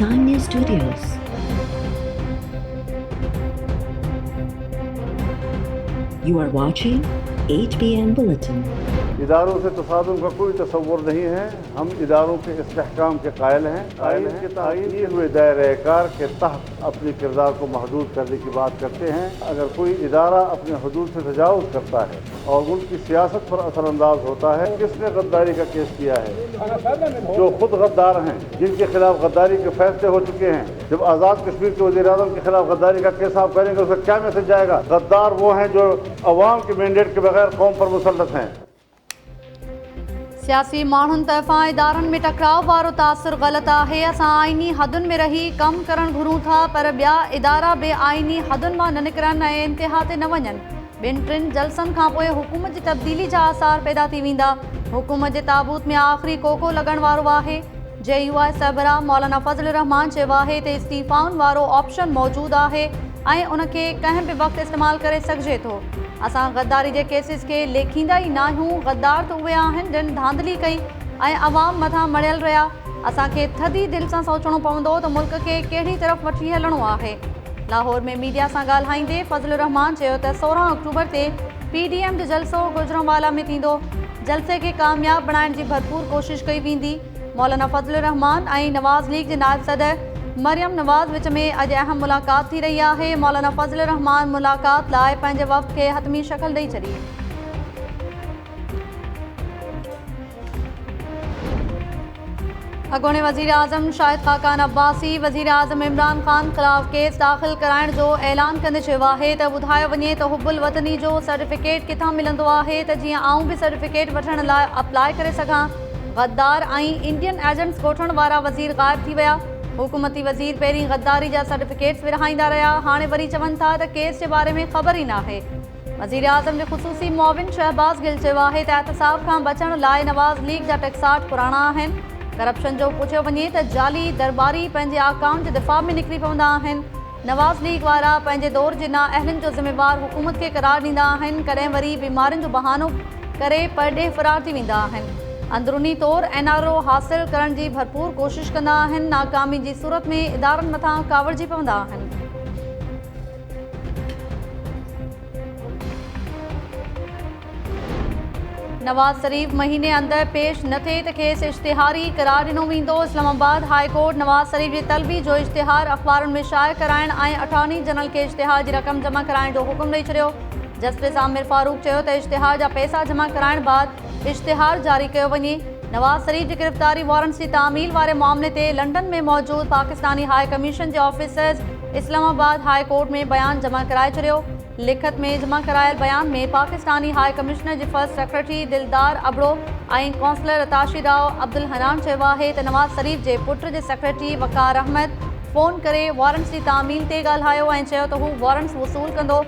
Time News Studios. You are watching 8 PM Bulletin. इदारों से तसादुम का कोई तस्वुर नहीं है। हम इदारों के इस्तेहकाम के कायल हैं। आइन के तायीन हुए दायरे कार के तहत अपने किरदार को महदूद करने की बात करते हैं। अगर कोई इदारा अपने हदूद से तजावुज़ करता है और उनकी सियासत पर असरअंदाज होता है, किसने गद्दारी का केस किया है? जो खुद गद्दार हैं, जिनके खिलाफ गद्दारी के फैसले हो चुके हैं। जब आज़ाद कश्मीर के वज़ीर-ए-आज़म के खिलाफ गद्दारी का केस आप करेंगे, उसका क्या मैसेज जाएगा? गद्दार वो हैं जो अवाम के मैंडेट के बगैर कौम पर मुसल्लत हैं। सियासी माण्हुनि तरफ़ां इदारनि में टकराव वारो तासुर ग़लति आहे। असां आइनी हदुनि में रही कमु करणु घुरूं था, पर ॿिया इदारा बि आइनी हदुनि मां न निकिरनि ऐं इंतिहा ते न वञनि। ॿिनि टिनि जलसनि खां पोइ हुकूमत जी तब्दीली जा आसार पैदा थी वेंदा। हुकूमत जे ताबूत में आख़िरी कोको लॻण वारो आहे। JUI सरबराह मौलाना फज़ल रहमान चयो आहे त इस्तीफ़ाउनि वारो ऑप्शन मौजूदु आहे ऐं उनखे कंहिं बि वक़्तु इस्तेमालु करे सघिजे थो। असां गद्दारी जे केसिस खे लेखींदा ई न आहियूं। गद्दार त उहे आहिनि जिन धांधली कई ऐं अवाम मथां मड़ियल रहिया। असांखे थधी दिलि सां सोचणो पवंदो त मुल्क खे कहिड़ी तरफ़ वठी हलणो आहे। लाहौर में मीडिया सां ॻाल्हाईंदे फज़ल रहमान चयो त 16 अक्टूबर ते PDM जो जलसो गुजरांवाला में थींदो। जलसे खे कामयाब बणाइण जी भरपूर कोशिश कई वेंदी। मौलाना फज़ल रहमान ऐं नवाज़ लीग जे नायब सदर मरियम नवाज़ विच में अॼु अहम मुलाक़ात थी रही आहे। मौलाना फज़ल रहमान मुलाक़ात लाइ पंहिंजे वफ़्त खे हतमी शक्ल ॾेई छॾी। अॻूणे वज़ीर आज़म शाहिद ख़ाक़ान अब्बासी वज़ीर आज़म इमरान ख़ान ख़िलाफ़ केस दाख़िल कराइण जो ऐलान कंदे चयो आहे त ॿुधायो वञे त हुब्बुल वतनी जो सर्टिफिकेट किथां मिलंदो आहे त जीअं आऊं बि सर्टिफिकेट वठण लाइ अप्लाई करे सघां। गद्दार ऐं इंडियन एजेंट्स ॻोठण वारा वज़ीर ग़ाइब थी विया। हुकूमती वज़ीर पहिरीं गद्दारी जा सर्टिफिकेट्स विरहाईंदा रहिया, हाणे वरी चवनि था त केस जे बारे में ख़बर ई न आहे। वज़ीर आज़म जे ख़ुसूसी मुआविन शहबाज़ गिल चयो आहे त एहतसाब खां बचण लाइ नवाज़ लीग जा टेक्साट पुराणा आहिनि। करप्शन जो पुछियो वञे त जाली दरबारी पंहिंजे आकाउंट जे दिफ़ा में निकिरी पवंदा आहिनि। नवाज़ लीग वारा पंहिंजे दौर जे नाअहलनि जो ज़िम्मेवार हुकूमत खे करार ॾींदा आहिनि, कॾहिं वरी बीमारियुनि जो बहानो करे परॾेह फ़रार थी वेंदा आहिनि। अंदरूनी तौर NRO हासिल करण जी भरपूर कोशिश कंदा आहिनि। नाकामी जी सूरत में इदारनि मथां कावड़जी पवंदा आहिनि। नवाज़ शरीफ महीने अंदरि पेश न थिए त खेसि इश्तिहारी करार ॾिनो वेंदो। इस्लामाबाद हाई कोर्ट नवाज़ शरीफ जी तलबी जो इश्तिहार अख़बारुनि में शाया कराइण ऐं अटॉर्नी जनरल खे इश्तिहार जी रक़म जमा कराइण जो हुकुम ॾेई छॾियो। जस्टिस आमिर फारूक चयो त इश्तिहार जा पैसा जमा कराइण बाद इश्तिहार जारी कयो वञे। नवाज़ शरीफ जी गिरफ़्तारी वारंट्स जी तामील वारे मामले ते लंडन में मौजूदु पाकिस्तानी हाई कमीशन जे ऑफिसर्स इस्लामाबाद हाई कोर्ट में बयान जमा कराए छॾियो। लिखत में जमा करायल बयान में पाकिस्तानी हाई कमिश्नर जे फर्स्ट सेक्रेटरी दिलदार अबड़ो ऐं कौंसलर अताशी राव अब्दुल हनान चयो आहे त नवाज़ शरीफ जे पुट जे सेक्रेटरी वक़ार अहमद फ़ोन करे वारंट्स जी तामील ते ॻाल्हायो ऐं चयो त हू वारंट्स वसूल कंदो।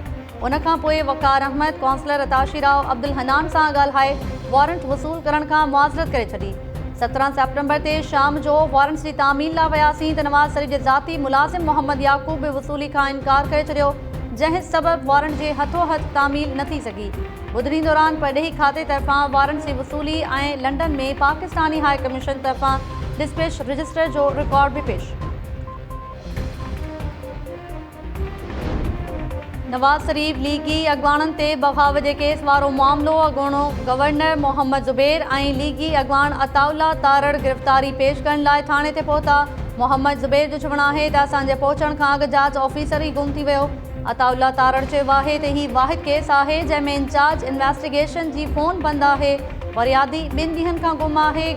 उनखां पोइ वक़ार अहमद कौंसलर अताशी राव अब्दुल हनान सां ॻाल्हाए वारंट वसूल करण खां मुआज़रत करे छॾी। 17 सेप्टेम्बर ते शाम जो वारंट्स जी तामील लाइ वियासीं त नवाज़ शरीफ जे ज़ाती मुलाज़िम मोहम्मद याकूब बि वसूली खां इनकार करे छॾियो, जंहिं सबबि वारंट जे हथो हथ तामील न थी सघी। ॿुधणी दौरान परॾेही खाते तरफ़ां वारंट्स जी वसूली ऐं लंडन में पाकिस्तानी हाई कमीशन तरफ़ां डिस्पैच रजिस्टर जो रिकॉर्ड बि पेश। नवाज़ शरीफ लीगी अॻवाननि ते बग़ावत जे केस वारो मामिलो अॻूणो गवर्नर मोहम्मद ज़ुबैर ऐं लीगी अॻवान अताउल्ला तारड़ गिरफ़्तारी पेश करण लाइ थाणे ते पहुता। मोहम्मद ज़ुबैर जो चवणु आहे त असांजे पहुचण खां अॻु जांच ऑफिसर ई गुम थी वियो। अताउल्ला तारड़ चयो आहे त हीउ वाहिद केस आहे जंहिंमें इंचार्ज इन्वेस्टिगेशन जी फ़ोन बंदि आहे। फरियादी 2 ॾींहनि खां गुम आहे।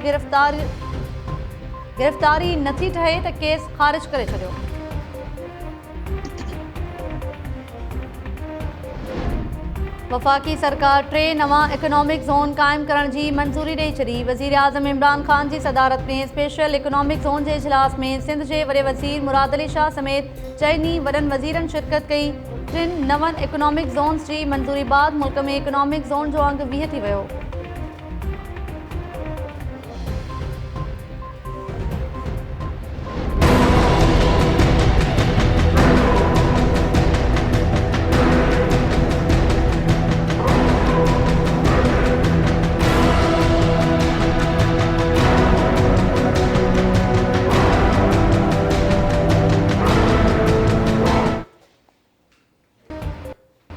गिरफ़्तारी नथी ठहे त केस ख़ारिज करे छॾियो। वफ़ाक़ी सरकार 3 नवां इकोनॉमिक ज़ोन क़ाइमु करण जी मंज़ूरी ॾेई छॾी। वज़ीर आज़म इमरान ख़ान जी सदारत में स्पेशल इकोनॉमिक ज़ोन जे इजलास में सिंध जे वॾे वज़ीर मुराद अली शाह समेत 4 वॾनि वज़ीरनि शिरकत कई। 3 नवनि इकोनॉमिक ज़ोन्स जी मंज़ूरी बाद मुल्क में इकोनॉमिक ज़ोन जो अंग 20 थी वियो।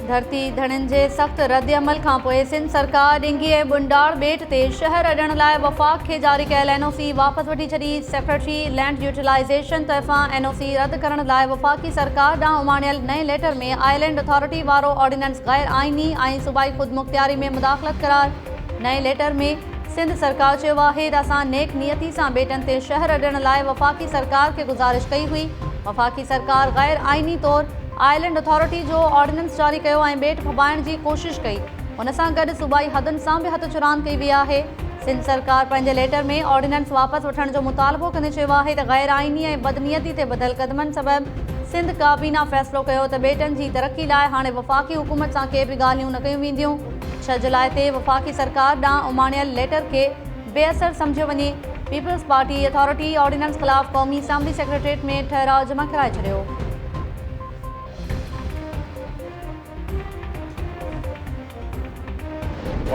धरती धड़नि जे सख़्त रद्द अमल खां पोइ सिंध सरकार ॾिंगी ऐं बुंडाड़ ॿेट ते शहर अॾण लाइ वफ़ाक़ खे जारी कयल एनओसी वापसि वठी छॾी। सेक्रेटरी लैंड यूटिलाइज़ेशन तरफ़ां एनओसी रद्द करण लाइ वफ़ाक़ी सरकार ॾांहुं उमाणियल नए लेटर में आइलैंड अथॉरिटी वारो ऑर्डिनेंस गैर आइनी ऐं सूबाई ख़ुदमुख़्तियारी में मुदाख़लत करार। नए लेटर में सिंध सरकार चयो आहे त असां नेक नियती सां ॿेटनि ते शहर अॾण लाइ वफ़ाक़ी सरकार खे गुज़ारिश कई हुई। वफ़ाक़ी सरकार गैर आइनी तौरु आइलैंड अथॉरिटी जो ऑर्डिनेंस जारी कयो ऐं ॿेट फबाइण जी कोशिश कई। उन सां गॾु सूबाई हदुनि सां बि हथ चुरान कई वई आहे। सिंध सरकार पंहिंजे लेटर में ऑर्डिनेंस वापसि वठण जो मुतालबो कंदे चयो आहे त गैर आइनी ऐं बदनियती ते ॿधल क़दमनि सबबि सिंध काबीना फ़ैसिलो कयो त ॿेटनि जी तरक़ी लाइ हाणे वफ़ाक़ी हुकूमत सां के बि ॻाल्हियूं न कयूं वेंदियूं। 6 जुलाई ते वफ़ाक़ी सरकार ॾांहुं उमाणियल लेटर खे बेअसर सम्झियो वञे। पीपल्स पार्टी अथॉरिटी ऑर्डिनेंस ख़िलाफ़ क़ौमी असम्बली सेक्रेटरीट में ठहराउ जमा कराए छॾियो।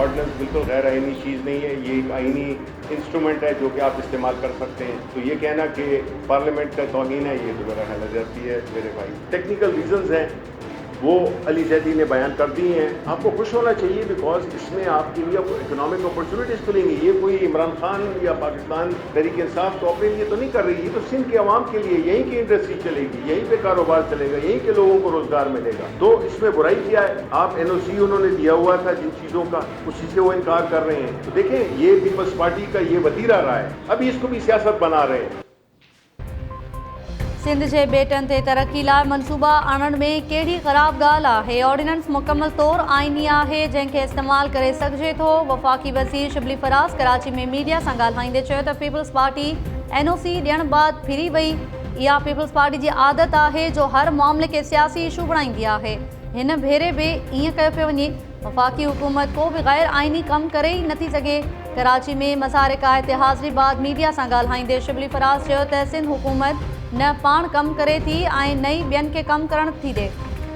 ऑर्डिनेंस बिल्कुल गैर आइनी चीज़ नहीं है, ये एक आइनी इंस्ट्रूमेंट है जो कि आप इस्तेमाल कर सकते हैं। तो ये कहना कि पार्लियामेंट का तौहीन है, ये तो मेरा ख्याल जाती है मेरे भाई। टेक्निकल रीजंस हैं वो अली जैदी ने बयान कर दी हैं। आपको खुश होना चाहिए बिकॉज इसमें आपके लिए इकोनॉमिक अपॉर्चुनिटीज़ खुलेंगी। ये कोई इमरान खान या पाकिस्तान तहरीक इंसाफ तो अपने लिए तो नहीं कर रही, ये तो सिंध के अवाम के लिए। यहीं की इंडस्ट्री चलेगी, यहीं पे कारोबार चलेगा, यहीं के लोगों को रोजगार मिलेगा। तो इसमें बुराई क्या है? आप एनओसी उन्होंने दिया हुआ था जिन चीज़ों का, उसी से वो इनकार कर रहे हैं। तो देखें, ये पीपल्स पार्टी का ये वतीरा रहा है, अभी इसको भी सियासत बना रहे हैं। सिंध जे ॿेटनि ते तरक़ी लाइ मनसूबा आणण में कहिड़ी ख़राब ॻाल्हि आहे? ऑर्डिनेंस मुकमल तौरु आइनी आहे जंहिंखे इस्तेमालु करे सघिजे थो। वफ़ाक़ी वज़ीर शिबली फराज़ कराची में मीडिया सां ॻाल्हाईंदे चयो त पीपल्स पार्टी एनओसी ॾियण बाद फिरी वई। इहा पीपल्स पार्टी जी आदत आहे जो हर मामले खे सियासी इशू बणाईंदी आहे। हिन भेरे बि ईअं कयो पियो वञे। वफ़ाक़ी हुकूमत को बि गैर आइनी कमु करे ई नथी सघे। कराची में मसारे कायद ते हाज़िरी बाद मीडिया सां ॻाल्हाईंदे शिबली फराज़ चयो त सिंध हुकूमत न पाण कमु करे थी ऐं न ई ॿियनि खे कमु करणु थी ॾे।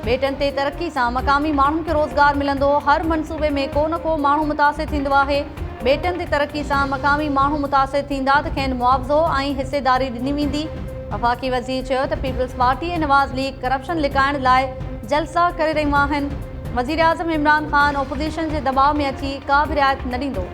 ॿेटनि ते तरक़ी सां मक़ामी माण्हुनि खे रोज़गार मिलंदो। हर मनसूबे में को न को माण्हू मुतासिर थींदो आहे। ॿेटनि ते तरक़ी सां मक़ामी माण्हू मुतासिर थींदा त खेनि मुआवज़ो ऐं हिसेदारी ॾिनी वेंदी। वफ़ाक़ी वज़ीर चयो त पीपल्स पार्टी ऐं नवाज़ लीग करप्शन लिकाइण लाइ जलसा करे रहियूं आहिनि। वज़ीर आज़म इमरान ख़ान ओपोज़िशन जे दबाव में अची का बि रिआयत न ॾींदो।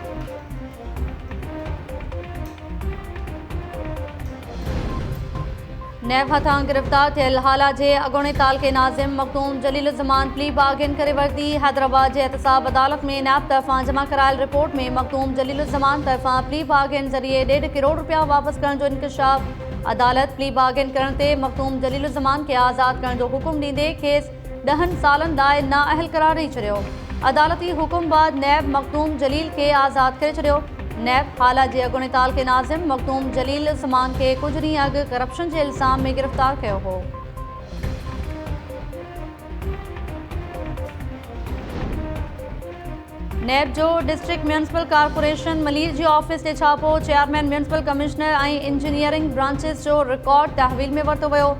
नैब हथां गिरफ़्तार थियल हाला जे अॻूणे तालके नाज़िम मखदूम जलीलुज़्ज़मान प्ली बागिन करे वरिती। हैदराबाद जे एहतसाब अदालत में नैब तरफ़ां जमा करायल रिपोर्ट में मखदूम जलीलुज़्ज़मान तरफ़ां प्ली बागिन ज़रिए 1.5 करोड़ रुपया वापसि करण जो इंकशाफ। अदालत प्ली बागिन करण ते मखदूम जलीलुज़्ज़मान खे आज़ादु करण जो हुकुम ॾींदे खेसि 10 सालनि लाइ नाअहल करार ॾेई छॾियो। अदालती हुकुम बाद नैब मखदूम जलील खे आज़ादु करे छॾियो। नैब हाला जे अॻूणे तालके नाज़िम मखदूम जलीलुज़्ज़मान खे कुझु ॾींहं अॻु करप्शन जे इल्ज़ाम में गिरफ़्तार कयो हो। नैब जो डिस्ट्रिक्ट म्यूनिसिपल कारपोरेशन मलीर जे ऑफिस ते छापो। चेयरमैन म्यूनिसिपल कमिश्नर ऐं इंजीनियरिंग ब्रांचिस जो रिकॉर्ड तहवील में वरितो वियो।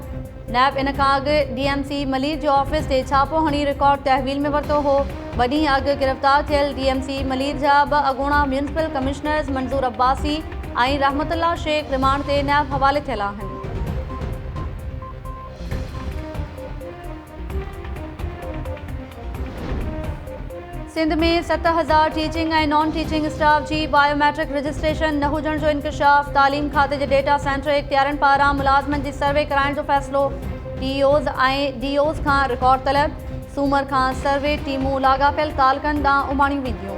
नैब इन खां अॻु डीएमसी मलीर जे ऑफिस ते छापो हणी रिकॉर्ड तहवील में वरितो हो। ॿ ॾींहं अॻु गिरफ़्तार थियल डीएमसी मलीर जा 2 अॻूणा म्यूनिसिपल कमिश्नर्स मंज़ूर अब्बासी ऐं रहमतुल्लाह शेख रिमांड ते नैब हवाले थियल आहिनि। सिंध में 7000 टीचिंग ऐं नॉन टीचिंग स्टाफ जी बायोमेट्रिक रजिस्ट्रेशन न हुजण जो इंकशाफ। तालीम खाते जे डेटा सेंटर इख्तियारनि पारां मुलाज़मनि जी सर्वे कराइण जो फ़ैसिलो। टीओज़ ऐं डीओज़ खां रिकॉर्ड तलब। सूमर खां सर्वे टीमूं लाॻापियल तालकनि ॾांहुं उमाणियूं वेंदियूं।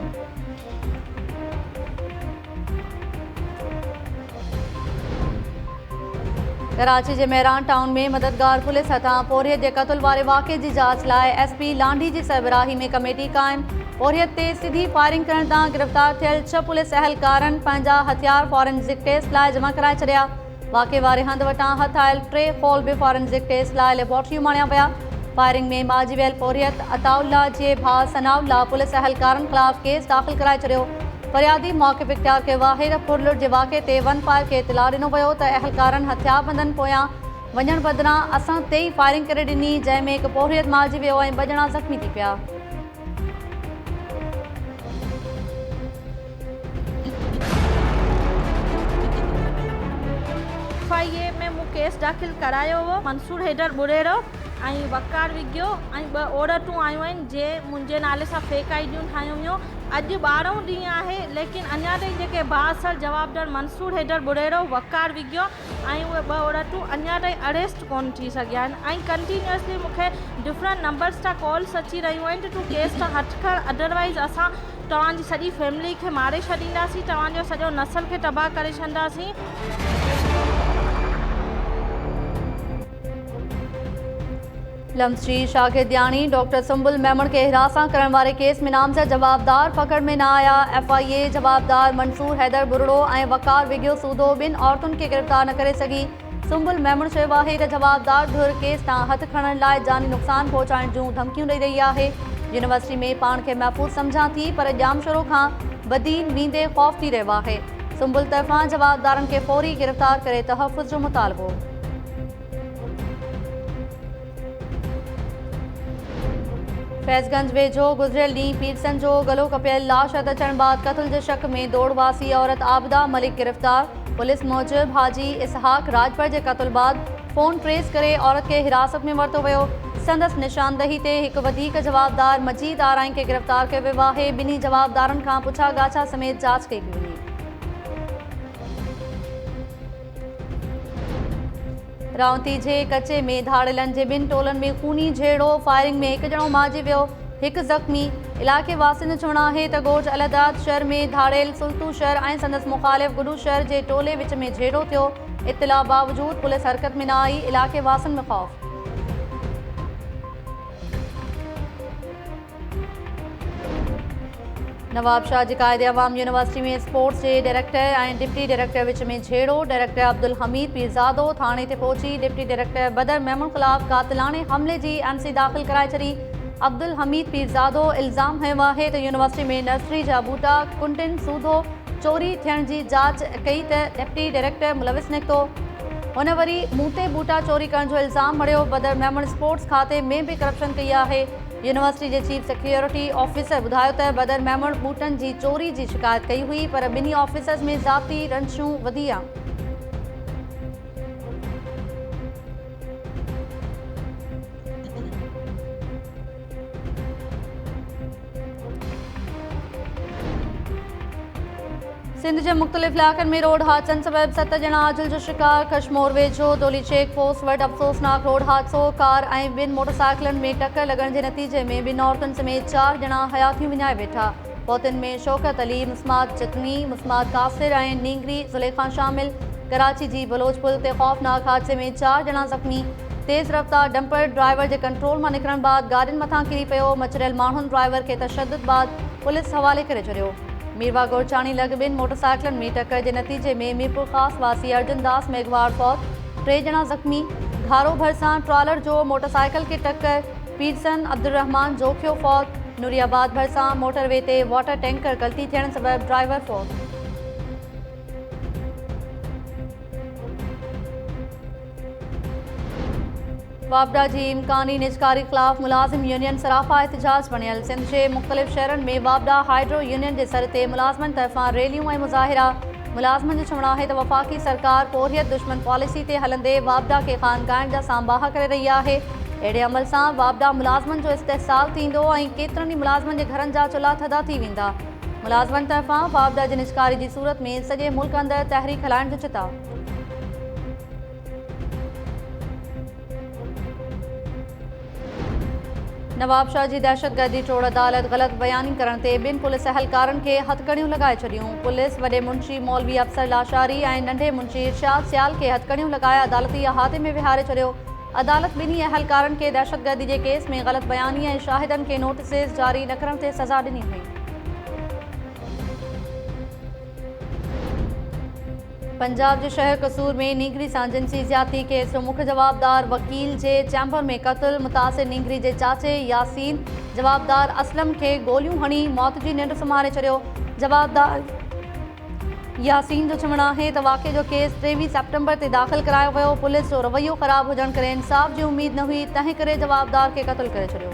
कराची जे मेहरान टाउन में मददगार पुलिस हथां पोरियत जे क़त्ल वारे वाक़े जी जांच लाइ एसपी लांढी जी सरबराही में कमेटी क़ाइमु। पोरियत ते सिधी फायरिंग करण तां गिरफ़्तार थियल 6 पुलिस अहलकारनि पंहिंजा हथियार फॉरेंसिक टेस्ट लाइ जमा कराए छॾिया। वाक़े वारे हंधि वटां हथ आयल 3 फॉल बि फॉरेंसिक टेस्ट लाइ लेबोरेटरी उमाणिया विया। फायरिंग में मारिजी वियल पोरियत अताउल्ला जे भाउ सनाउल्ला पुलिस अहलकारनि ख़िलाफ़ केस दाख़िल कराए छॾियो। फरियादी मौक़िफ़ इख्तियार कयो आहे त पुरलुट जे वाक़े ते वन फायर खे इतिलाउ ॾिनो वियो त अहलकारनि हथियारबंदनि पोयां वञण बदिरां असां ते ई फायरिंग करे ॾिनी, जंहिंमें हिकु पोरियत मारिजी वियो ऐं 2 ॼणा ज़ख़्मी थी पिया। एफआईए में मूं केस दाख़िल करायो हो। मंसूर हैदर बुरेरो ऐं वकार विझियो ऐं 2 औरतूं आयूं आहिनि जे मुंहिंजे नाले सां फेक आईडियूं ठाहियूं हुयूं। अॼु 12हों ॾींहुं आहे लेकिन अञा ताईं जेके बाअसर जवाबदार मंसूर हैदर बुरेरो वकार विझियो ऐं उहे 2 औरतूं अञा ताईं अरेस्ट कोन थी सघिया आहिनि ऐं कंटिन्यूअसली मूंखे डिफरेंट नंबर्स तां कॉल्स अची रहियूं आहिनि टू केस तां हट कर, अदरवाइज़ असां तव्हांजी सॼी फैमिली खे मारे छॾींदासीं, तव्हांजो सॼो नस्ल खे तबाह करे छॾींदासीं। लम्सरी शागिर्दियाणी डॉक्टर सुंबुल मेमण के हिरासा करण वारे केस में नामज़द जवाबदार पकड़ में न आया। FIA जवाबदार मंसूर हैदर बुरड़ो ऐं वकार विगियो सूदो ॿिनि औरतुनि खे गिरफ़्तार न करे सघी। सुंबुल मेमण चयो आहे त जवाबदार धुर केस तां हथ खणण लाइ जानी नुक़सान पहुचाइण जूं धमकियूं ॾेई रही आहे। यूनिवर्सिटी में पाण खे महफ़ूज़ सम्झां थी पर ॼाम शुरू खां बदीन वेंदे ख़ौफ़ थी रहियो आहे। सुंबुल तरफ़ां जवाबदारनि खे फ़ौरी गिरफ़्तार करे तहफ़्फ़ुज़ जो मुतालबो। फैज़गंज वेझो गुज़िरियल ॾींहुं पीरसन जो गलो कपियल लाश हथ अचण बाद क़त्ल जे शक में दौड़वासी औरत आबिदा मलिक गिरफ़्तार। पुलिस मूजिब हाजी इसहाक राजपर जे क़त्ल बाद फ़ोन ट्रेस करे औरत खे हिरासत में वरितो वियो। संदसि निशानदही ते हिकु वधीक जवाबदार मजीद आराई खे गिरफ़्तार कयो वियो आहे। ॿिन्ही जवाबदारनि खां पुछा गाछा समेत जांच कई वई। रावंती जे कचे में धाड़ेलनि जे 2 टोलनि में खूनी झेड़ो, फायरिंग में 1 ॼणो मारिजी वियो, 1 ज़ख़्मी। इलाइक़े वासियुनि जो चवणु आहे त गोज अलदाद शहर में धाड़ेल सुल्तू शहर ऐं संदसि मुख़ालिफ़ गुडू शहर जे टोले विच में झेड़ो थियो। इत्तला बावजूद पुलिस हरकत में न आई। इलाइक़े वासियुनि में ख़ौफ़। नवाबशाह जी क़ाइदे अवाम यूनिवर्सिटी में स्पोर्ट्स जे डायरेक्टर ऐं डिप्टी डायरेक्टर विच में झेड़ो। डायरेक्टर अब्दुल हमीद पीरज़ादो थाणे ते पहुची डिप्टी डायरेक्टर बदर मेमण ख़िलाफ़ कातिलाने हमले जी MC दाख़िल कराए छॾी। अब्दुल हमीद पीरज़ादो इल्ज़ाम हयो आहे त यूनिवर्सिटी में नर्सरी जा बूटा कुंटिन सूधो चोरी थियण जी जांच कई त डिप्टी डायरेक्टर मुलविस निकितो। हुन वरी मूं ते बूटा चोरी करण जो इल्ज़ाम हणियो। बदर मेमण स्पोर्ट्स खाते में बि करप्शन कई आहे। यूनिवर्सिटी जे चीफ सिक्योरिटी ऑफिसर ॿुधायो त बदर मेमण बूटनि जी चोरी जी शिकायत कई हुई पर ॿिन्ही ऑफिसर्स में ज़ाती रंजिशूं वधी आहे। सिंध जे मुख़्तलिफ़ इलाइक़नि में रोड हादसनि सबबि 7 ॼणा आजिल जो शिकार। कशमोर वेझो दोली चेक पोस्ट वटि अफ़सोसनाक रोड हादसो। कार ऐं 2 मोटरसाइकिलनि में टक्कर लॻण जे नतीजे में 2 औरतुनि समेत 4 ॼणा हयातियूं विञाए वेठा। पौतुनि में शौकत अली, मुस्मात चितनी, मुस्मात कासिर ऐं नींगरी ज़ुलेखा शामिल। कराची जी बलोच पुल ते ख़ौफ़नाक हादसे में 4 ॼणा ज़ख़्मी। तेज़ रफ़्तार डंपर ड्राइवर जे कंट्रोल मां निकिरण बाद गाॾियुनि मथां किरी पियो। मचरियल माण्हुनि ड्राइवर खे तशद्दुद बाद पुलिस हवाले करे छॾियो। मीरवा गोरचाणी लॻ 2 मोटरसाइकिलनि में टक्कर जे नतीजे में मीरपुर ख़ास वासी अर्जुन दास मेघवार फौत, 3 ॼणा ज़ख़्मी। घारो भरिसां ट्रॉलर जो मोटरसाइकिल खे टक्कर, पीरसन अब्दुर्रहमान जोखियो फौत। नूरियाबाद भरिसां मोटरवे ते वाटर टैंकर गलती थियण सबबि ड्राइवर फौत। वापडा जी इम्कानी निजकारी ख़िलाफ़ मुलाज़िम यूनियन सराफ़ा एहतजाज बणियल। सिंध जे मुख़्तलिफ़ शहरनि में वापडा हाइड्रो यूनियन जे सर ते मुलाज़िमनि तरफ़ां रैलियूं ऐं मुज़ाहिरा। मुलाज़िमनि जो चवणु आहे त वफ़ाक़ी सरकार कोरियत दुश्मन पॉलिसी ते हलंदे वापडा खे ख़ानगाहिण जा साम्बाहा करे रही आहे। अहिड़े अमल सां वापडा मुलाज़िमनि जो इस्तेहसाल थींदो ऐं केतिरनि ई मुलाज़िमनि जे घरनि जा चुल्हा थधा थी वेंदा। मुलाज़िमनि तरफ़ां वापडा जी निजकारी जी सूरत में सॼे मुल्क अंदरि तहरीक हलाइण जो चिताब। नवाबशाह जी दहशतगर्दी टोड़ अदालत ग़लत बयानी करण ते 2 पुलिस अहलकारनि खे हथकड़ियूं लॻाए छॾियूं। पुलिस वॾे मुंशी मौलवी अफ़सर लाशारी ऐं नंढे मुंशी इरशाद सियाल खे हथकड़ियूं लॻाए अदालती अहाते में विहारे छॾियो। अदालत 2 अहलकारनि खे दहशतगर्दी जे केस में ग़लत बयानी ऐं शाहिदनि खे नोटिस जारी न करण ते सज़ा ॾिनी हुई। पंजाब जे शहर कसूर में नींगरी सां जिनसी ज़्यादती केस जो मुख्य जवाबदार वकील जे चैम्बर में क़त्ल। मुतासिर नींगरी जे चाचे यासीन जवाबदार असलम खे गोलियूं हणी मौत जी निंड सुम्हारे छॾियो। जवाबदार यासीन जो चवणु आहे त वाक़े जो केस 23 सेप्टेम्बर ते दाख़िल करायो वियो। पुलिस जो रवैयो ख़राब हुजण करे इंसाफ़ जी उमेद न हुई, तंहिं करे जवाबदार खे क़त्ल करे छॾियो।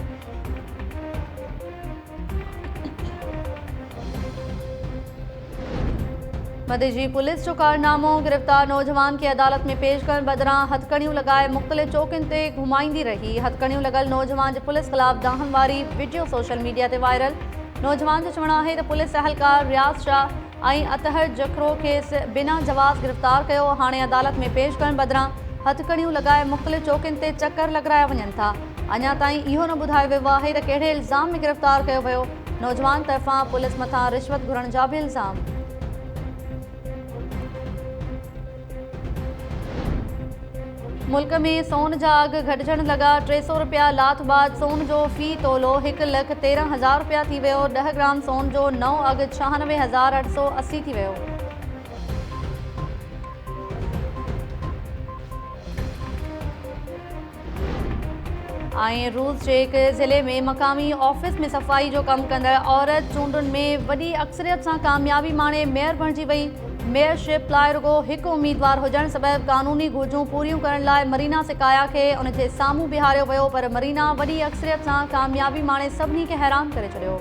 मदे जी पुलिस जो कारनामो गिरफ़्तार नौजवान खे अदालत में पेश करण बदिरां हथकड़ियूं लगाए मुख़्तलिफ़ चौकियुनि ते घुमाईंदी रही। हथकड़ियूं लॻल नौजवान जे पुलिस ख़िलाफ़ दाहन वारी वीडियो सोशल मीडिया ते वायरल। नौजवान जो चवणु आहे त पुलिस अहलकार रियाज़ शाह ऐं अतहर जखरो खेसि बिना जवाज़ गिरफ़्तार कयो। हाणे अदालत में पेश करण बदिरां हथकड़ियूं लगाए मुख़्तलिफ़ चौकियुनि ते चकर लॻाराया वञनि था। अञा ताईं इहो न ॿुधायो वियो आहे त कहिड़े इल्ज़ाम में गिरफ़्तार कयो वियो। नौजवान तरफ़ां पुलिस मथां रिश्वत घुरण जा बि इल्ज़ाम। मुल्क में सोन जा अघ घटिजण लॻा। 300 रुपया लाथ बाद सोन जो फ़ी तोलो 1,13,000 रुपया थी वियो। 10 ग्राम सोन जो नओं अघु 96,880 थी वियो। ऐं रूस जे हिक ज़िले में मक़ामी ऑफिस में सफ़ाई जो कमु कंदड़ औरत चूंडुनि में वॾी अक्सरियत सां कामयाबी माणे मेयर बणिजी वई। मेयरशिप लाइ रुगो हिकु उम्मीदवार हुजण सबबि क़ानूनी घुरिजूं पूरियूं करण लाइ मरीना सिकाया खे उन जे साम्हूं बीहारियो वियो, पर मरीना वॾी अक्सरियत सां कामयाबी माणे सभिनी खे हैरान करे छॾियो।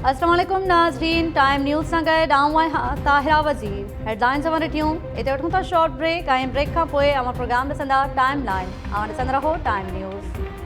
अस्सलाम वालेकुम नाज़रीन, टाइम न्यूज़ सां गॾु आऊं आहियां ताहिरा वज़ीर। हेडलाइन्स अवां ॾिठियूं, हिते वठूं था शॉर्ट ब्रेक ऐं ब्रेक खां पोइ अवां प्रोग्राम ॾिसंदा टाइम लाइन। अवां ॾिसंदा रहो टाइम न्यूज़।